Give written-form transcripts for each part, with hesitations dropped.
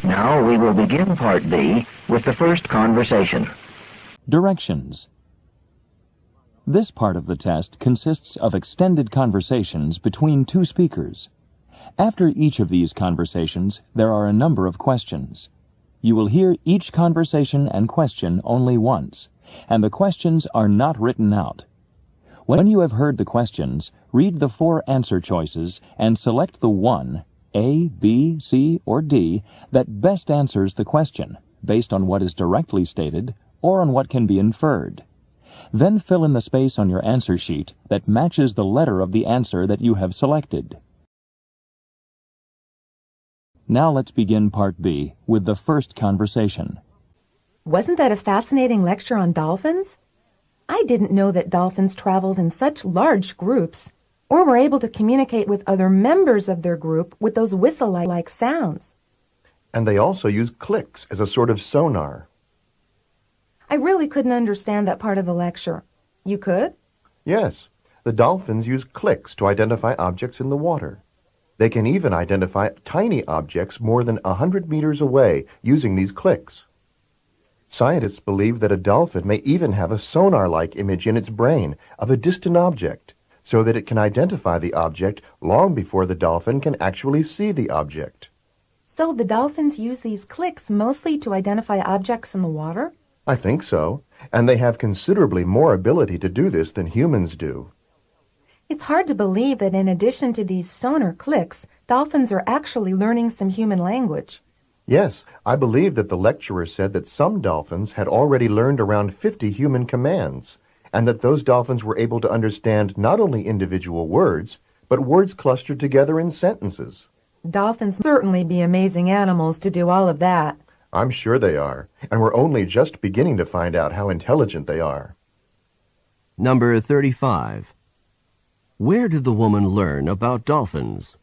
Now we will begin Part B with the first conversation. Directions. This part of the test consists of extended conversations between two speakers. After each of these conversations, there are a number of questions. You will hear each conversation and question only once, and the questions are not written out. When you have heard the questions, read the 4 answer choices and select the one, A, B, C, or D, that best answers the question, based on what is directly stated or on what can be inferred. Then fill in the space on your answer sheet that matches the letter of the answer that you have selected. Now let's begin Part B with the first conversation. Wasn't that a fascinating lecture on dolphins? I didn't know that dolphins traveled in such large groups or were able to communicate with other members of their group with those whistle-like sounds. And they also use clicks as a sort of sonar. I really couldn't understand that part of the lecture. You could? Yes, the dolphins use clicks to identify objects in the water. They can even identify tiny objects more than 100 meters away using these clicks. Scientists believe that a dolphin may even have a sonar-like image in its brain of a distant object, so that it can identify the object long before the dolphin can actually see the object. So the dolphins use these clicks mostly to identify objects in the water? I think so, and they have considerably more ability to do this than humans do. It's hard to believe that in addition to these sonar clicks, dolphins are actually learning some human language. Yes, I believe that the lecturer said that some dolphins had already learned around 50 human commands, and that those dolphins were able to understand not only individual words, but words clustered together in sentences. Dolphins certainly be amazing animals to do all of that. I'm sure they are, and we're only just beginning to find out how intelligent they are. Number 35. Where did the woman learn about dolphins?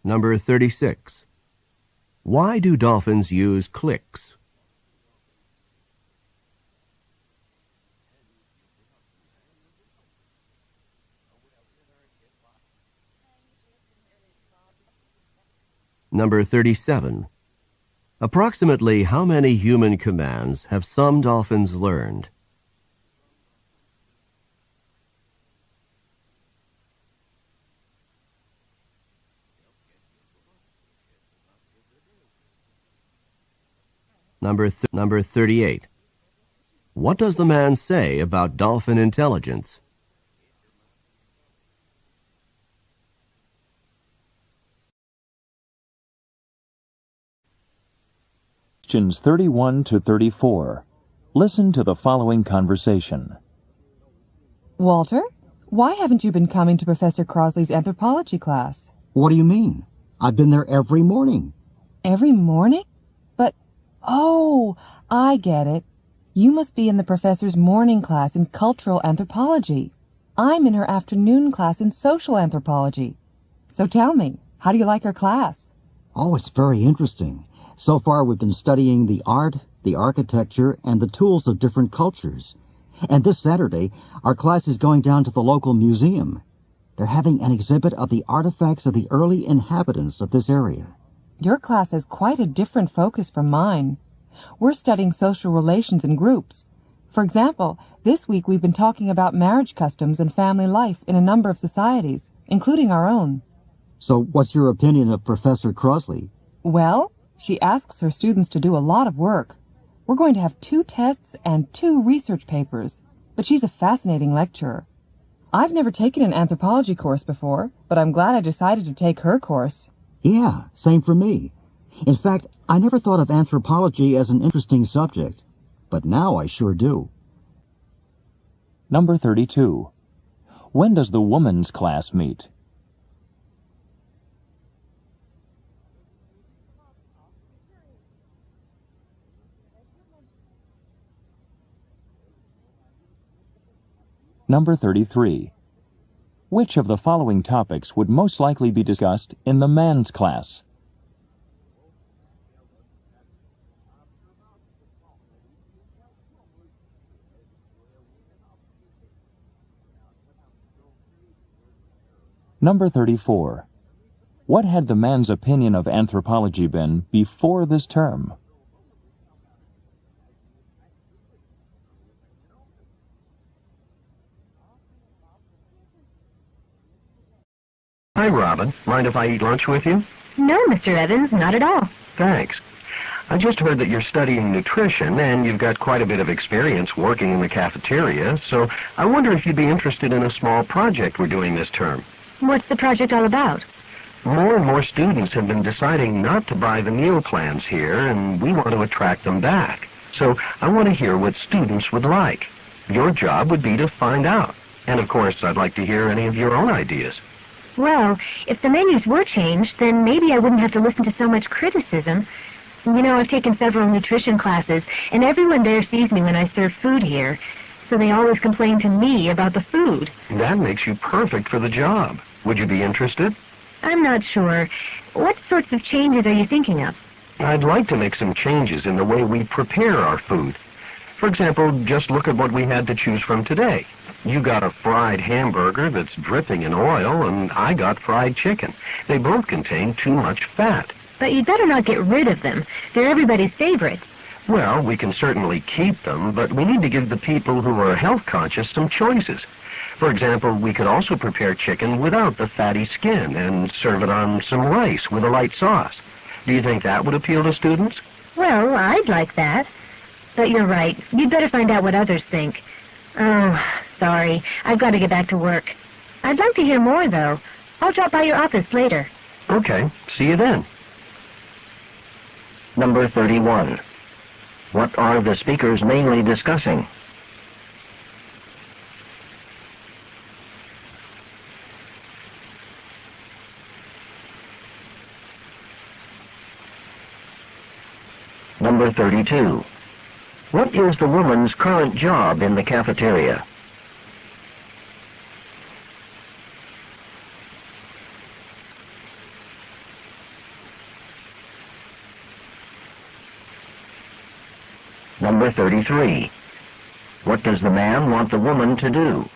Number 36. Why do dolphins use clicks? Number 37. Approximately how many human commands have some dolphins learned? Number 38. What does the man say about dolphin intelligence? Questions 31 to 34. Listen to the following conversation. Walter, why haven't you been coming to Professor Crosley's anthropology class? What do you mean? I've been there every morning. Every morning? But, oh, I get it. You must be in the professor's morning class in cultural anthropology. I'm in her afternoon class in social anthropology. So tell me, how do you like her class? Oh, it's very interesting. So far, we've been studying the art, the architecture, and the tools of different cultures. And this Saturday, our class is going down to the local museum. They're having an exhibit of the artifacts of the early inhabitants of this area. Your class has quite a different focus from mine. We're studying social relations in groups. For example, this week we've been talking about marriage customs and family life in a number of societies, including our own. So what's your opinion of Professor Crosley? Well, she asks her students to do a lot of work. We're going to have 2 tests and 2 research papers, but she's a fascinating lecturer. I've never taken an anthropology course before, but I'm glad I decided to take her course. Yeah, same for me. In fact, I never thought of anthropology as an interesting subject, but now I sure do. Number 32. When does the woman's class meet? Number 33. Which of the following topics would most likely be discussed in the man's class? Number 34. What had the man's opinion of anthropology been before this term? Hi, Robin. Mind if I eat lunch with you? No, Mr. Evans, not at all. Thanks. I just heard that you're studying nutrition, and you've got quite a bit of experience working in the cafeteria, so I wonder if you'd be interested in a small project we're doing this term. What's the project all about? More and more students have been deciding not to buy the meal plans here, and we want to attract them back. So I want to hear what students would like. Your job would be to find out. And of course, I'd like to hear any of your own ideas. Well, if the menus were changed, then maybe I wouldn't have to listen to so much criticism. You know, I've taken several nutrition classes, and everyone there sees me when I serve food here, so they always complain to me about the food. That makes you perfect for the job. Would you be interested? I'm not sure. What sorts of changes are you thinking of? I'd like to make some changes in the way we prepare our food. For example, just look at what we had to choose from today. You got a fried hamburger that's dripping in oil, and I got fried chicken. They both contain too much fat. But you'd better not get rid of them. They're everybody's favorites. Well, we can certainly keep them, but we need to give the people who are health conscious some choices. For example, we could also prepare chicken without the fatty skin and serve it on some rice with a light sauce. Do you think that would appeal to students? Well, I'd like that. But you're right. You'd better find out what others think. Oh, sorry. I've got to get back to work. I'd like to hear more, though. I'll drop by your office later. Okay. See you then. Number 31. What are the speakers mainly discussing? Number 32. What is the woman's current job in the cafeteria? Number 33. What does the man want the woman to do?